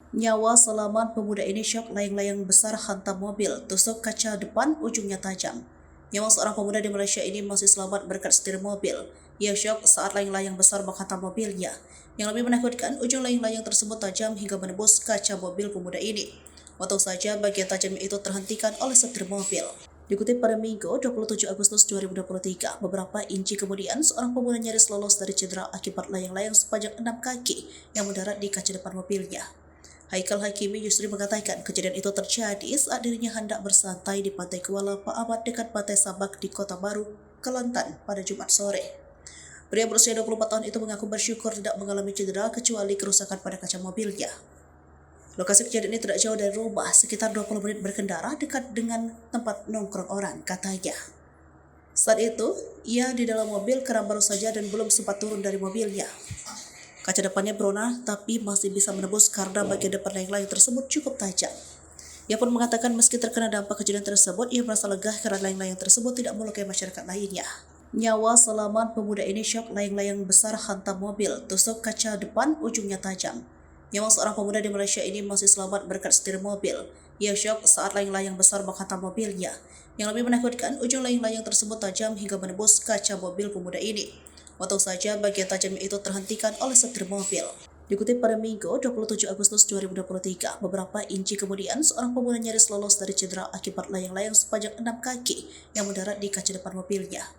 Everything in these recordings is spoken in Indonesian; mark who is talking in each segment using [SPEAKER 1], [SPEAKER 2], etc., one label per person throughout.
[SPEAKER 1] Nyawa selamat pemuda ini syok, layang-layang besar hantam mobil, tusuk kaca depan, ujungnya tajam. Nyawa seorang pemuda di Malaysia ini masih selamat berkat setir mobil. Ia syok saat layang-layang besar menghantam mobilnya. Yang lebih menakutkan, ujung layang-layang tersebut tajam hingga menembus kaca mobil pemuda ini. Untung saja bagian tajam itu terhentikan oleh setir mobil. Dikutip pada Minggu 27 Agustus 2023, beberapa inci kemudian seorang pemuda nyaris lolos dari cedera akibat layang-layang sepanjang 6 kaki yang mendarat di kaca depan mobilnya. Haikal Hakimi Yusri mengatakan kejadian itu terjadi saat dirinya hendak bersantai di Pantai Kuala Pak Ahmad dekat Pantai Sabak di Kota Baru, Kelantan pada Jumat sore. Pria berusia 24 tahun itu mengaku bersyukur tidak mengalami cedera kecuali kerusakan pada kaca mobilnya. Lokasi kejadian ini tidak jauh dari rumah, sekitar 20 menit berkendara dekat dengan tempat nongkrong orang, katanya. Saat itu, ia di dalam mobil karena baru saja dan belum sempat turun dari mobilnya. Kaca depannya berona, tapi masih bisa menembus karena bagian depan layang-layang tersebut cukup tajam. Ia pun mengatakan meski terkena dampak kejadian tersebut, ia merasa lega karena layang-layang tersebut tidak melukai masyarakat lainnya. Nyawa selamat pemuda ini syok, layang-layang besar hantam mobil, tusuk kaca depan, ujungnya tajam. Nyawa seorang pemuda di Malaysia ini masih selamat berkat setir mobil. Ia syok saat layang-layang besar menghantam mobilnya. Yang lebih menakutkan, ujung layang-layang tersebut tajam hingga menembus kaca mobil pemuda ini. Untung saja bagian tajam itu terhentikan oleh setir mobil. Dikutip pada Minggu 27 Agustus 2023, beberapa inci kemudian seorang pemuda nyaris lolos dari cedera akibat layang-layang sepanjang 6 kaki yang mendarat di kaca depan mobilnya.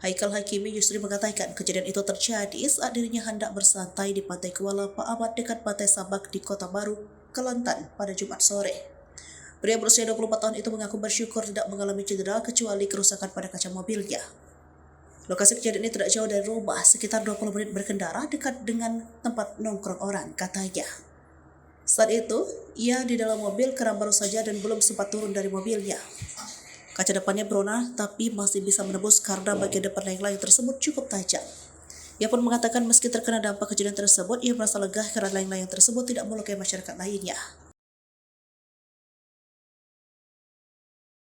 [SPEAKER 1] Haikal Hakimi Yusri mengatakan kejadian itu terjadi saat dirinya hendak bersantai di Pantai Kuala Pak Ahmad dekat Pantai Sabak di Kota Baru, Kelantan pada Jumat sore. Pria berusia 24 tahun itu mengaku bersyukur tidak mengalami cedera kecuali kerusakan pada kaca mobilnya. Lokasi kejadian ini tidak jauh dari rumah, sekitar 20 menit berkendara dekat dengan tempat nongkrong orang, katanya. Saat itu, ia di dalam mobil karena baru saja dan belum sempat turun dari mobilnya. Kaca depannya berona, tapi masih bisa menembus karena bagian depan layang-layang tersebut cukup tajam. Ia pun mengatakan meski terkena dampak kejadian tersebut, ia merasa lega karena layang-layang tersebut tidak melukai masyarakat lainnya.